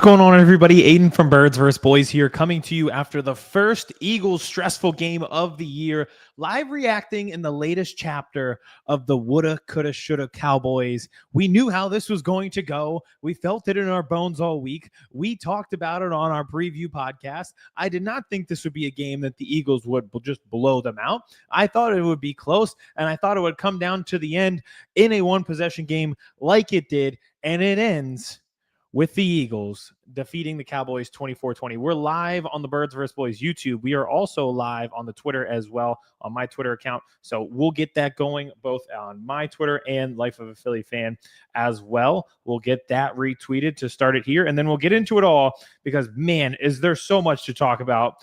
going on, everybody? Aiden from Birds vs. Boys here, coming to you after the first Eagles stressful game of the year, live reacting in the latest chapter of the woulda, coulda, shoulda Cowboys. We knew how this was going to go. We felt it in our bones all week. We talked about it on our preview podcast. I did not think this would be a game that the Eagles would just blow them out. I thought it would be close, and I thought it would come down to the end in a one-possession game like it did, and it ends with the Eagles defeating the Cowboys 24-20. We're live on the Birds vs. Boys YouTube. We are also live on the Twitter as well, on my Twitter account. So we'll get that going both on my Twitter and Life of a Philly Fan as well. We'll get that retweeted to start it here, and then we'll get into it all because, man, is there so much to talk about.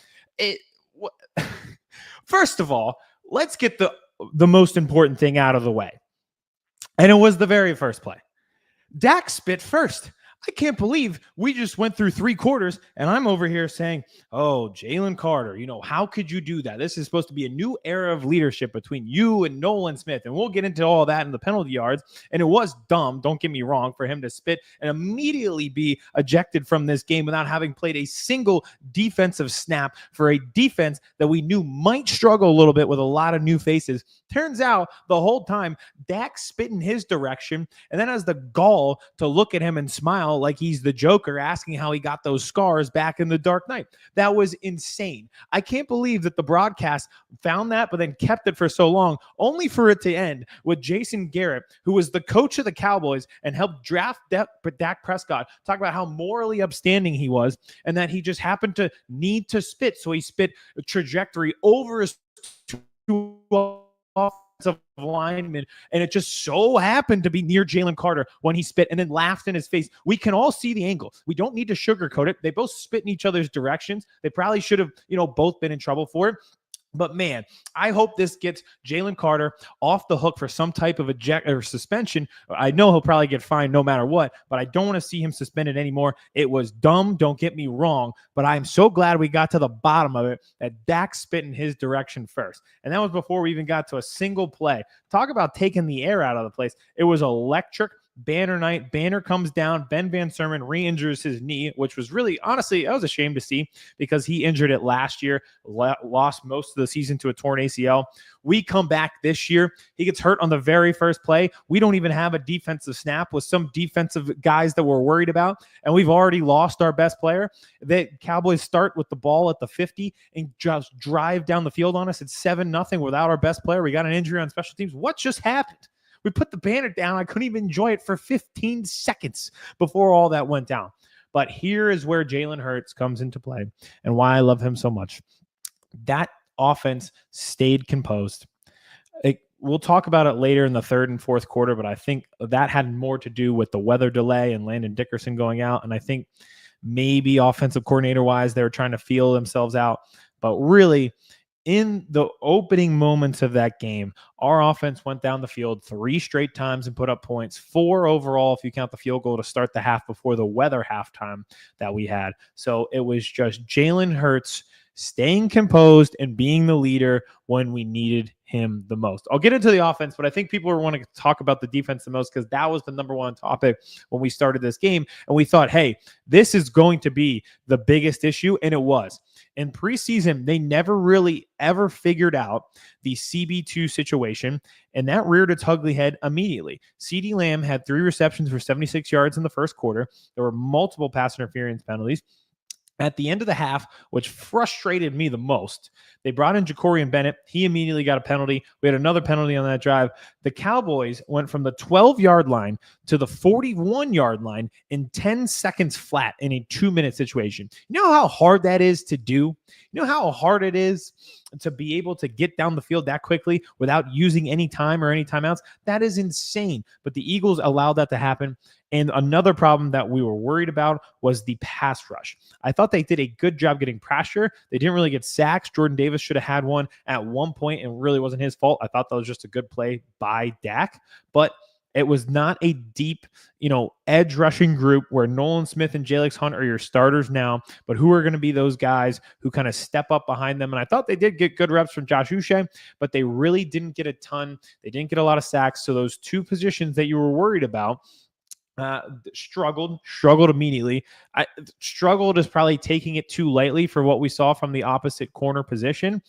First of all, let's get the most important thing out of the way. And it was the very first play. Dak spit first. I can't believe we just went through 3 quarters and I'm over here saying, oh, Jalen Carter, how could you do that? This is supposed to be a new era of leadership between you and Nolan Smith. And we'll get into all that in the penalty yards. And it was dumb, don't get me wrong, for him to spit and immediately be ejected from this game without having played a single defensive snap for a defense that we knew might struggle a little bit with a lot of new faces. Turns out the whole time Dak spit in his direction and then has the gall to look at him and smile like he's the Joker, asking how he got those scars back in the Dark Knight. That was insane. I can't believe that the broadcast found that, but then kept it for so long, only for it to end with Jason Garrett, who was the coach of the Cowboys and helped draft Dak Prescott, talk about how morally upstanding he was and that he just happened to need to spit. So he spit a trajectory over his offensive lineman, and it just so happened to be near Jalen Carter when he spit and then laughed in his face. We can all see the angle. We don't need to sugarcoat it. They both spit in each other's directions. They probably should have, both been in trouble for it. But, man, I hope this gets Jalen Carter off the hook for some type of eject or suspension. I know he'll probably get fined no matter what, but I don't want to see him suspended anymore. It was dumb, don't get me wrong, but I'm so glad we got to the bottom of it, that Dak spit in his direction first. And that was before we even got to a single play. Talk about taking the air out of the place. It was electric. Banner night. Banner comes down. Ben Van Sermon re-injures his knee, which was really, honestly, I was ashamed to see because he injured it last year, lost most of the season to a torn ACL. We come back this year. He gets hurt on the very first play. We don't even have a defensive snap with some defensive guys that we're worried about, and we've already lost our best player. The Cowboys start with the ball at the 50 and just drive down the field on us. It's 7-0 without our best player. We got an injury on special teams. What just happened? We put the banner down. I couldn't even enjoy it for 15 seconds before all that went down. But here is where Jalen Hurts comes into play and why I love him so much. That offense stayed composed. We'll talk about it later in the third and fourth quarter, but I think that had more to do with the weather delay and Landon Dickerson going out. And I think maybe offensive coordinator-wise, they were trying to feel themselves out. But really, in the opening moments of that game, our offense went down the field 3 straight times and put up points, 4 overall if you count the field goal to start the half before the weather halftime that we had. So it was just Jalen Hurts staying composed and being the leader when we needed him the most. I'll get into the offense, but I think people are wanting to talk about the defense the most because that was the number one topic when we started this game. And we thought, hey, this is going to be the biggest issue, and it was. In preseason, they never really ever figured out the CB2 situation, and that reared its ugly head immediately. CeeDee Lamb had 3 receptions for 76 yards in the first quarter. There were multiple pass interference penalties. At the end of the half, which frustrated me the most, they brought in Jacorian Bennett. He immediately got a penalty. We had another penalty on that drive. The Cowboys went from the 12-yard line to the 41-yard line in 10 seconds flat in a 2-minute situation. You know how hard that is to do? You know how hard it is to be able to get down the field that quickly without using any time or any timeouts? That is insane. But the Eagles allowed that to happen. And another problem that we were worried about was the pass rush. I thought they did a good job getting pressure. They didn't really get sacks. Jordan Davis should have had one at one point, and really wasn't his fault. I thought that was just a good play by Dak. But it was not a deep, edge rushing group where Nolan Smith and Jalix Hunt are your starters now, but who are going to be those guys who kind of step up behind them. And I thought they did get good reps from Josh Uche, but they really didn't get a ton. They didn't get a lot of sacks. So those 2 positions that you were worried about, Struggled immediately. Struggled is probably taking it too lightly for what we saw from the opposite corner position.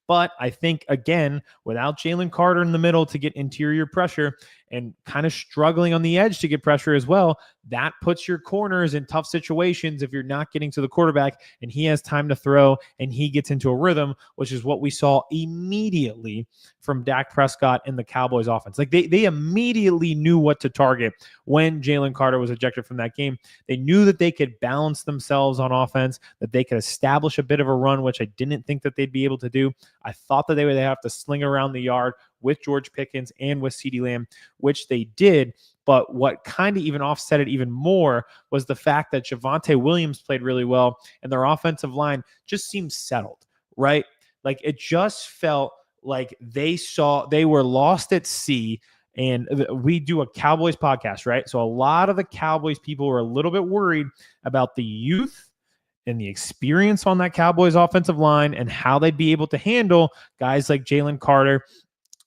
But I think, again, without Jalen Carter in the middle to get interior pressure and kind of struggling on the edge to get pressure as well, that puts your corners in tough situations if you're not getting to the quarterback and he has time to throw and he gets into a rhythm, which is what we saw immediately from Dak Prescott and the Cowboys offense. Like they immediately knew what to target when Jalen Carter was ejected from that game. They knew that they could balance themselves on offense, that they could establish a bit of a run, which I didn't think that they'd be able to do. I thought that they would have to sling around the yard with George Pickens and with CeeDee Lamb, which they did. But what kind of even offset it even more was the fact that Javonte Williams played really well and their offensive line just seemed settled, right? Like it just felt like they were lost at sea. And we do a Cowboys podcast, right? So a lot of the Cowboys people were a little bit worried about the youth and the experience on that Cowboys offensive line and how they'd be able to handle guys like Jalen Carter.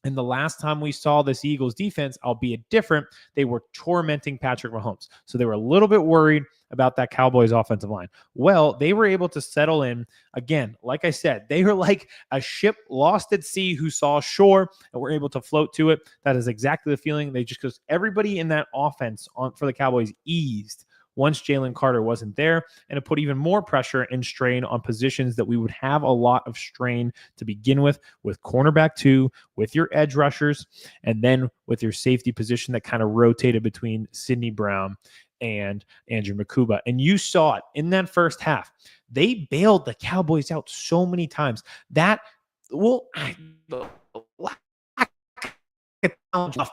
And the last time we saw this Eagles defense, albeit different, they were tormenting Patrick Mahomes. So they were a little bit worried about that Cowboys offensive line. Well, they were able to settle in. Again, like I said, they were like a ship lost at sea who saw shore and were able to float to it. That is exactly the feeling. Because everybody in that offense for the Cowboys eased once Jalen Carter wasn't there, and it put even more pressure and strain on positions that we would have a lot of strain to begin with cornerback 2, with your edge rushers, and then with your safety position that kind of rotated between Sidney Brown and Andrew Makuba. And you saw it in that first half. They bailed the Cowboys out so many times.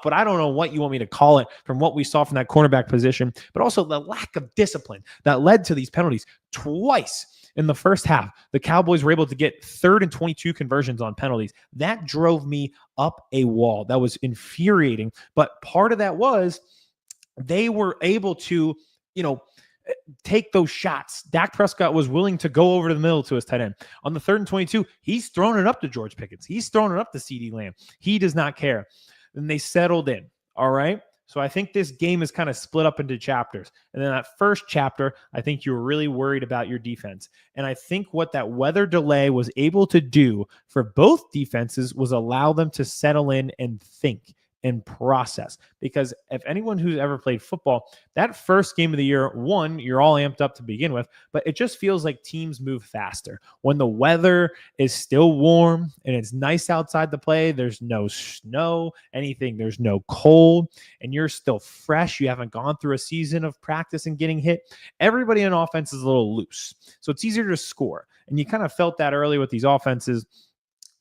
But I don't know what you want me to call it from what we saw from that cornerback position, but also the lack of discipline that led to these penalties twice in the first half. The Cowboys were able to get 3rd and 22 conversions on penalties. That drove me up a wall. That was infuriating. But part of that was they were able to, take those shots. Dak Prescott was willing to go over to the middle to his tight end. On the 3rd and 22, he's throwing it up to George Pickens. He's throwing it up to CeeDee Lamb. He does not care. And they settled in. All right. So I think this game is kind of split up into chapters. And then that first chapter, I think you were really worried about your defense. And I think what that weather delay was able to do for both defenses was allow them to settle in and think and process. Because if anyone who's ever played football, that first game of the year, one, you're all amped up to begin with, but it just feels like teams move faster. When the weather is still warm and it's nice outside to play, there's no snow, anything, there's no cold, and you're still fresh. You haven't gone through a season of practice and getting hit. Everybody on offense is a little loose. So it's easier to score. And you kind of felt that early with these offenses.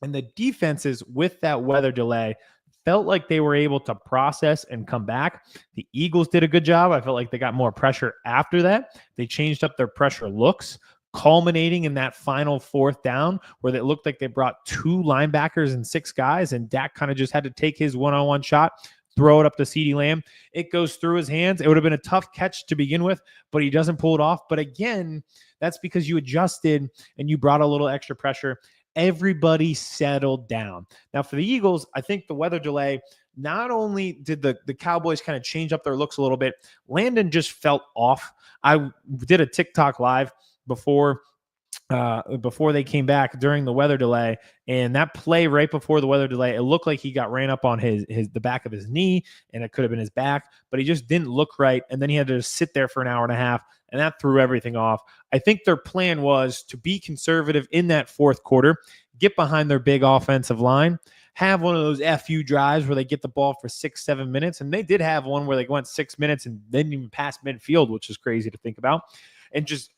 And the defenses with that weather delay felt like they were able to process and come back. The Eagles did a good job. I felt like they got more pressure after that. They changed up their pressure looks, culminating in that final 4th down where it looked like they brought 2 linebackers and 6 guys, and Dak kind of just had to take his one-on-one shot, throw it up to CeeDee Lamb. It goes through his hands. It would have been a tough catch to begin with, but he doesn't pull it off. But again, that's because you adjusted and you brought a little extra pressure. Everybody settled down. Now for the Eagles, I think the weather delay, not only did the Cowboys kind of change up their looks a little bit, Landon just felt off. I did a TikTok live before they came back during the weather delay, and that play right before the weather delay, it looked like he got ran up on the back of his knee, and it could have been his back, but he just didn't look right, and then he had to just sit there for an hour and a half, and that threw everything off. I think their plan was to be conservative in that 4th quarter, get behind their big offensive line, have one of those FU drives where they get the ball for 6-7 minutes, and they did have one where they went 6 minutes and didn't even pass midfield, which is crazy to think about, and just,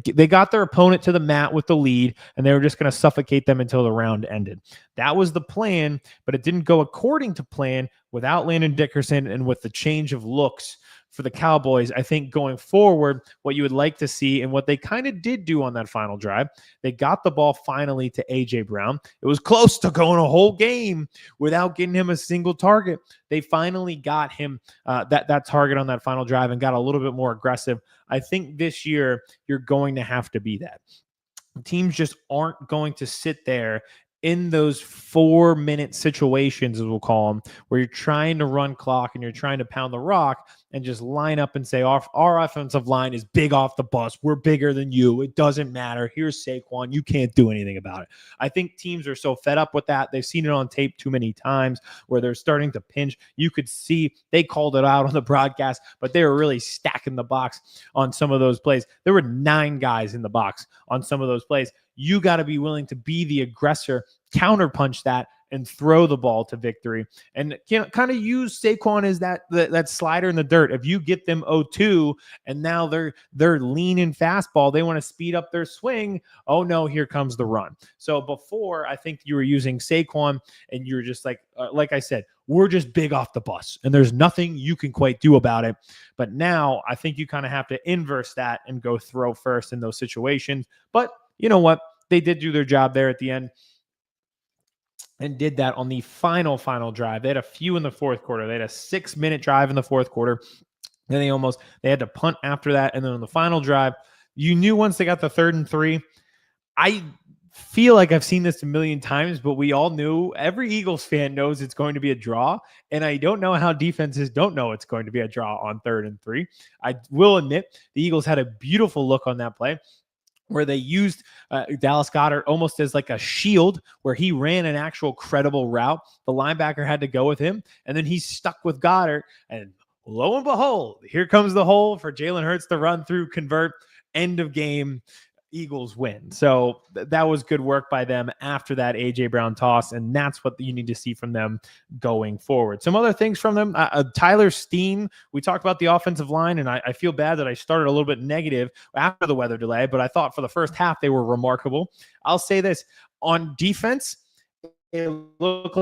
they got their opponent to the mat with the lead, and they were just going to suffocate them until the round ended. That was the plan, but it didn't go according to plan without Landon Dickerson and with the change of looks for the Cowboys. I think going forward, what you would like to see and what they kind of did do on that final drive, they got the ball finally to A.J. Brown. It was close to going a whole game without getting him a single target. They finally got him that target on that final drive and got a little bit more aggressive. I think this year you're going to have to be that. Teams just aren't going to sit there in those 4-minute situations, as we'll call them, where you're trying to run clock and you're trying to pound the rock and just line up and say, our offensive line is big off the bus. We're bigger than you. It doesn't matter. Here's Saquon. You can't do anything about it. I think teams are so fed up with that. They've seen it on tape too many times where they're starting to pinch. You could see they called it out on the broadcast, but they were really stacking the box on some of those plays. There were 9 guys in the box on some of those plays. You got to be willing to be the aggressor, counterpunch that, and throw the ball to victory, and kind of use Saquon as that slider in the dirt. If you get them 0-2 and now they're leaning fastball, they want to speed up their swing. Oh no, here comes the run. So before, I think you were using Saquon and you're just like I said, we're just big off the bus and there's nothing you can quite do about it. But now I think you kind of have to inverse that and go throw first in those situations. But you know what? They did do their job there at the end and did that on the final drive. They had a few in the fourth quarter. They had a 6-minute drive in the fourth quarter. Then they had to punt after that. And then on the final drive, you knew once they got the 3rd and 3, I feel like I've seen this a million times, but we all knew, every Eagles fan knows it's going to be a draw. And I don't know how defenses don't know it's going to be a draw on 3rd and 3. I will admit the Eagles had a beautiful look on that play, where they used Dallas Goedert almost as like a shield, where he ran an actual credible route. The linebacker had to go with him, and then he stuck with Goedert, and lo and behold, here comes the hole for Jalen Hurts to run through, convert, end of game. Eagles win. So that was good work by them after that A.J. Brown toss, and that's what you need to see from them going forward. Some other things from them, Tyler Steen, we talked about the offensive line, and I feel bad that I started a little bit negative after the weather delay, but I thought for the first half they were remarkable. I'll say this, on defense, it looked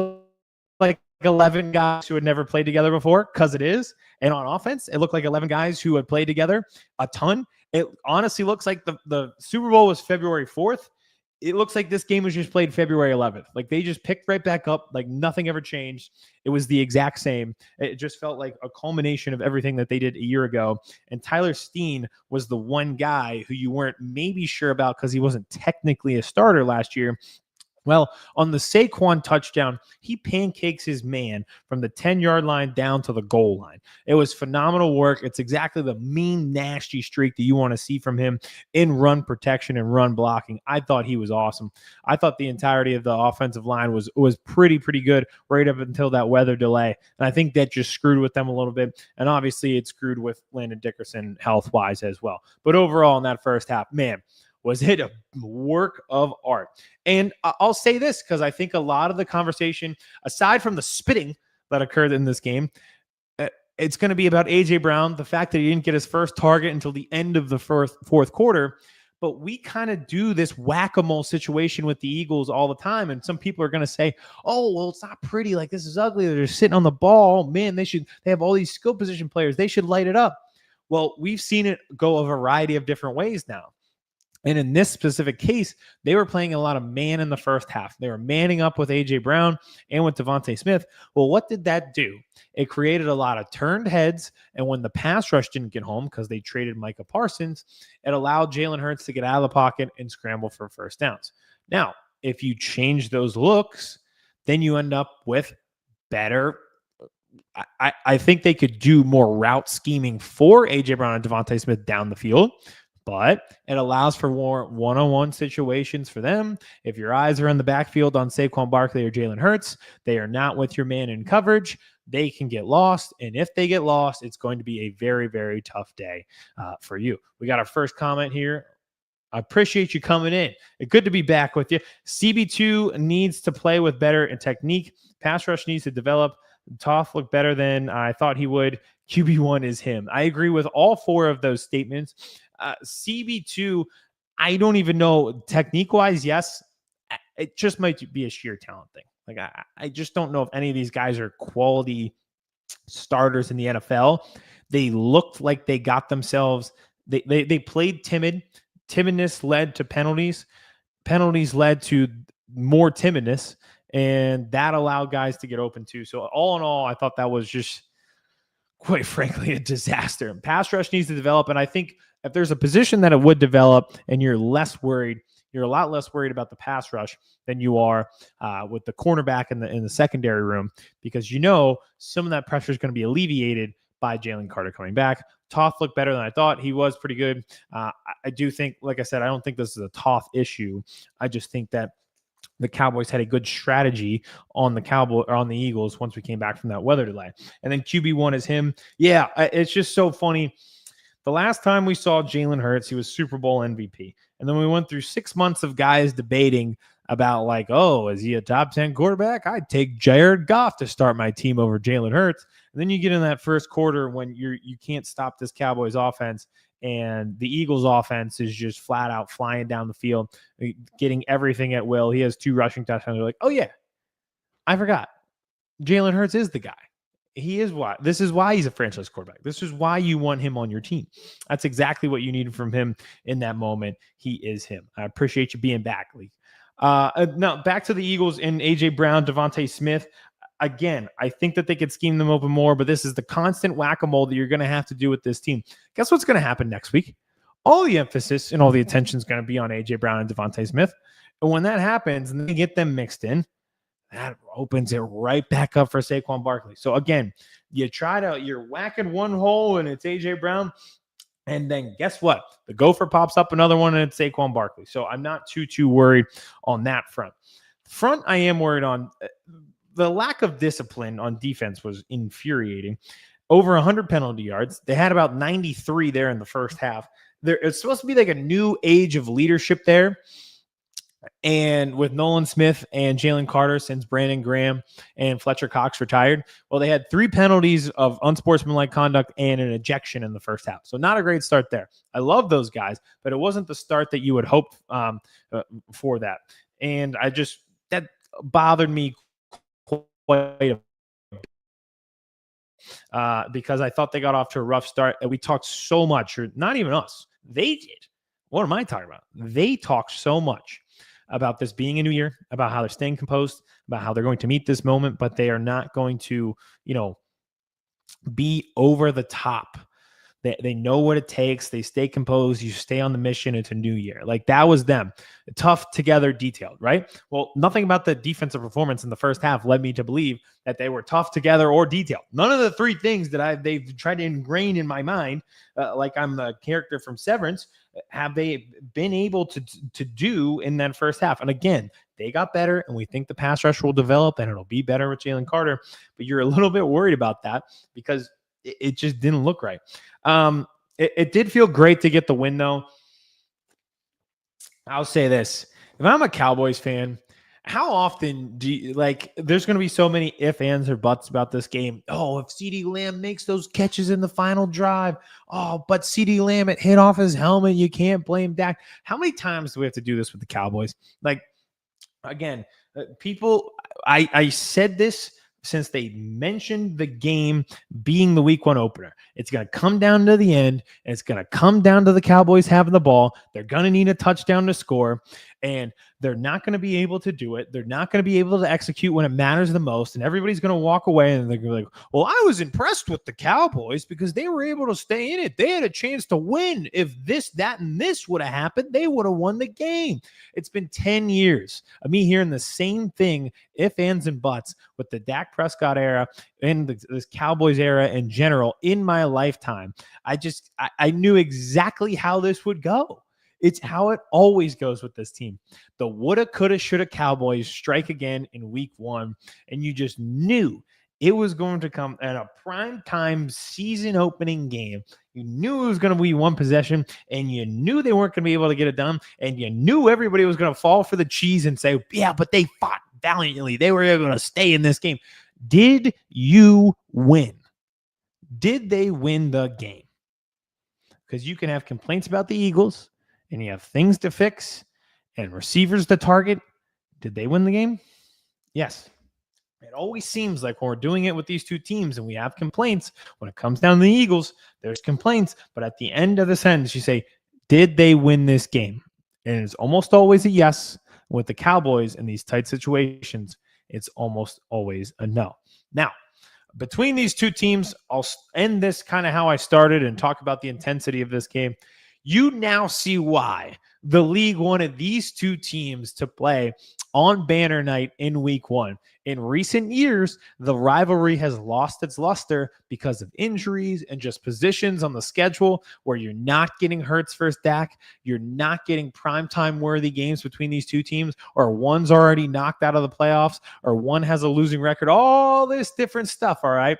like 11 guys who had never played together before, because it is. And on offense, it looked like 11 guys who had played together a ton. It honestly looks like the Super Bowl was February 4th. It looks like this game was just played February 11th. Like they just picked right back up. Like nothing ever changed. It was the exact same. It just felt like a culmination of everything that they did a year ago. And Tyler Steen was the one guy who you weren't maybe sure about because he wasn't technically a starter last year. Well, on the Saquon touchdown, he pancakes his man from the 10-yard line down to the goal line. It was phenomenal work. It's exactly the mean, nasty streak that you want to see from him in run protection and run blocking. I thought he was awesome. I thought the entirety of the offensive line was pretty good right up until that weather delay. And I think that just screwed with them a little bit. And obviously it screwed with Landon Dickerson health-wise as well. But overall in that first half, man, was it a work of art. And I'll say this because I think a lot of the conversation, aside from the spitting that occurred in this game, it's going to be about A.J. Brown, the fact that he didn't get his first target until the end of the fourth quarter. But we kind of do this whack-a-mole situation with the Eagles all the time. And some people are going to say, oh, well, it's not pretty. Like, this is ugly. They're just sitting on the ball. Man, they have all these skill position players. They should light it up. Well, we've seen it go a variety of different ways now. And in this specific case, they were playing a lot of man in the first half. They were manning up with A.J. Brown and with Devontae Smith. Well, what did that do? It created a lot of turned heads. And when the pass rush didn't get home because they traded Micah Parsons, it allowed Jalen Hurts to get out of the pocket and scramble for first downs. Now, if you change those looks, then you end up with better. I think they could do more route scheming for A.J. Brown and Devontae Smith down the field. But it allows for more one-on-one situations for them. If your eyes are in the backfield on Saquon Barkley or Jalen Hurts, they are not with your man in coverage. They can get lost. And if they get lost, it's going to be a very, very tough day for you. We got our first comment here. I appreciate you coming in. It's good to be back with you. CB2 needs to play with better technique. Pass rush needs to develop. Toth looked better than I thought he would. QB1 is him. I agree with all 4 of those statements. CB2, I don't even know technique-wise. Yes, it just might be a sheer talent thing. Like I just don't know if any of these guys are quality starters in the NFL. They looked like they got themselves. They played timid. Timidness led to penalties. Penalties led to more timidness, and that allowed guys to get open too. So all in all, I thought that was just, quite frankly, a disaster. Pass rush needs to develop, and I think if there's a position that it would develop and you're less worried, you're a lot less worried about the pass rush than you are with the cornerback in the secondary room, because some of that pressure is going to be alleviated by Jalen Carter coming back. Toth looked better than I thought. He was pretty good. I do think, like I said, I don't think this is a Toth issue. I just think that the Cowboys had a good strategy on the Eagles once we came back from that weather delay. And then QB1 is him. Yeah, it's just so funny. The last time we saw Jalen Hurts, he was Super Bowl MVP. And then we went through 6 months of guys debating about like, oh, is he a top 10 quarterback? I'd take Jared Goff to start my team over Jalen Hurts. And then you get in that first quarter when you can't stop this Cowboys offense, and the Eagles offense is just flat out flying down the field, getting everything at will. He has 2 rushing touchdowns. They're like, oh yeah, I forgot. Jalen Hurts is the guy. He is why. This is why he's a franchise quarterback. This is why you want him on your team. That's exactly what you needed from him in that moment. He is him. I appreciate you being back, Lee. Now back to the Eagles and AJ Brown, Devontae Smith. Again, I think that they could scheme them open more, but this is the constant whack-a-mole that you're going to have to do with this team. Guess what's going to happen next week? All the emphasis and all the attention is going to be on AJ Brown and Devontae Smith. And when that happens and they get them mixed in, that opens it right back up for Saquon Barkley. So again, you're whacking one hole and it's AJ Brown. And then guess what? The gopher pops up another one and it's Saquon Barkley. So I'm not too worried on that front. Front, I am worried on. The lack of discipline on defense was infuriating. Over 100 penalty yards. They had about 93 there in the first half. It's supposed to be like a new age of leadership there. And with Nolan Smith and Jalen Carter, since Brandon Graham and Fletcher Cox retired, well, they had 3 penalties of unsportsmanlike conduct and an ejection in the first half. So not a great start there. I love those guys, but it wasn't the start that you would hope for that. And that bothered me quite because I thought they got off to a rough start. And we talked so much, or not even us. They did. What am I talking about? They talked so much about this being a new year, about how they're staying composed, about how they're going to meet this moment, but they are not going to, be over the top. They know what it takes. They stay composed. You stay on the mission. It's a new year. Like that was them. Tough, together, detailed, right? Well, nothing about the defensive performance in the first half led me to believe that they were tough, together, or detailed. None of the 3 things that they've tried to ingrain in my mind, like I'm the character from Severance, have they been able to do in that first half. And again, they got better, and we think the pass rush will develop, and it'll be better with Jalen Carter. But you're a little bit worried about that because it just didn't look right. It did feel great to get the win, though. I'll say this. If I'm a Cowboys fan, how often do you, there's going to be so many ifs, ands, or buts about this game. Oh, if CeeDee Lamb makes those catches in the final drive. Oh, but CeeDee Lamb, it hit off his helmet. You can't blame Dak. How many times do we have to do this with the Cowboys? Again, people, I said this since they mentioned the game being the week 1 opener. It's going to come down to the end, and it's going to come down to the Cowboys having the ball. They're going to need a touchdown to score, and they're not going to be able to do it. They're not going to be able to execute when it matters the most, and everybody's going to walk away, and they're going to be like, well, I was impressed with the Cowboys because they were able to stay in it. They had a chance to win. If this, that, and this would have happened, they would have won the game. It's been 10 years of me hearing the same thing, ifs, ands, and buts, with the Dak Prescott era and this Cowboys era in general in my lifetime. I knew exactly how this would go. It's how it always goes with this team. The woulda, coulda, shoulda Cowboys strike again in week 1, and you just knew it was going to come at a prime time season opening game. You knew it was going to be 1 possession, and you knew they weren't going to be able to get it done, and you knew everybody was going to fall for the cheese and say, yeah, but they fought valiantly. They were able to stay in this game. Did you win? Did they win the game? Because you can have complaints about the Eagles, and you have things to fix and receivers to target. Did they win the game? Yes. It always seems like when we're doing it with these 2 teams and we have complaints, when it comes down to the Eagles, there's complaints. But at the end of the sentence, you say, did they win this game? And it's almost always a yes. With the Cowboys in these tight situations, it's almost always a no. Now, between these 2 teams, I'll end this kind of how I started and talk about the intensity of this game. You now see why the league wanted these two teams to play on banner night in week 1. In recent years, the rivalry has lost its luster because of injuries and just positions on the schedule where you're not getting Hurts versus Dak. You're not getting primetime worthy games between these two teams, or one's already knocked out of the playoffs, or one has a losing record, all this different stuff. All right.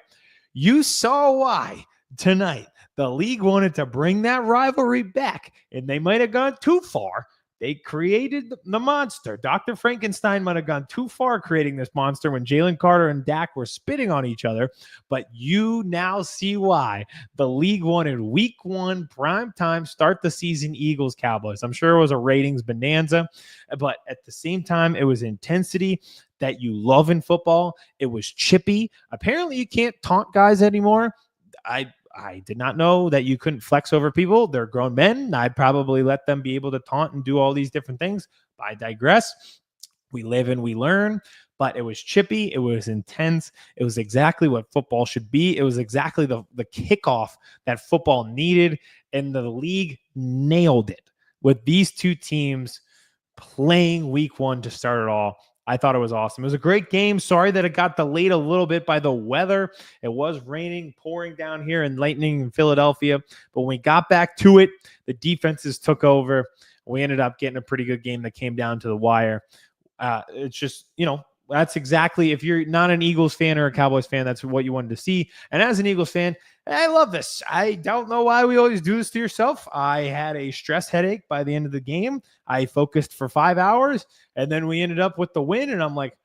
You saw why tonight the league wanted to bring that rivalry back, and they might have gone too far. They created the monster. Dr. Frankenstein might have gone too far creating this monster when Jalen Carter and Dak were spitting on each other. But you now see why the league wanted week 1 prime time, start the season Eagles Cowboys. I'm sure it was a ratings bonanza, but at the same time, it was intensity that you love in football. It was chippy. Apparently, you can't taunt guys anymore. I did not know that you couldn't flex over people. They're grown men. I'd probably let them be able to taunt and do all these different things. But I digress. We live and we learn. But it was chippy. It was intense. It was exactly what football should be. It was exactly the kickoff that football needed. And the league nailed it with these two teams playing week 1 to start it all. I thought it was awesome. It was a great game. Sorry that it got delayed a little bit by the weather. It was raining, pouring down here and lightning in Philadelphia. But when we got back to it, the defenses took over. We ended up getting a pretty good game that came down to the wire. It's just, that's exactly, if you're not an Eagles fan or a Cowboys fan, that's what you wanted to see. And as an Eagles fan, I love this. I don't know why we always do this to yourself. I had a stress headache by the end of the game. I focused for 5 hours, and then we ended up with the win. And I'm like,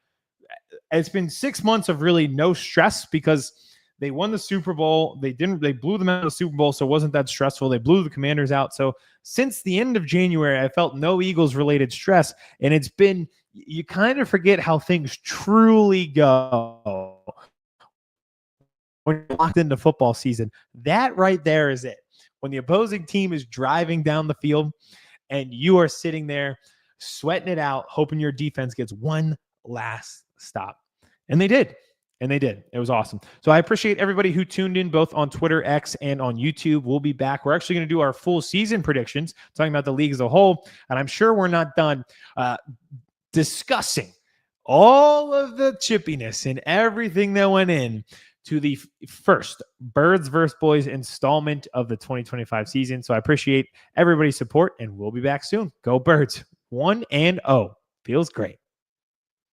it's been 6 months of really no stress because they won the Super Bowl. They blew them out of the Super Bowl, so it wasn't that stressful. They blew the Commanders out. So since the end of January, I felt no Eagles-related stress, and it's been, you kind of forget how things truly go when you're locked into football season. That right there is it. When the opposing team is driving down the field and you are sitting there sweating it out, hoping your defense gets one last stop. And they did. And they did. It was awesome. So I appreciate everybody who tuned in both on Twitter, X, and on YouTube. We'll be back. We're actually going to do our full season predictions, talking about the league as a whole. And I'm sure we're not done discussing all of the chippiness and everything that went in to the first Birds vs. Boys installment of the 2025 season. So I appreciate everybody's support, and we'll be back soon. Go Birds. 1-0. Feels great.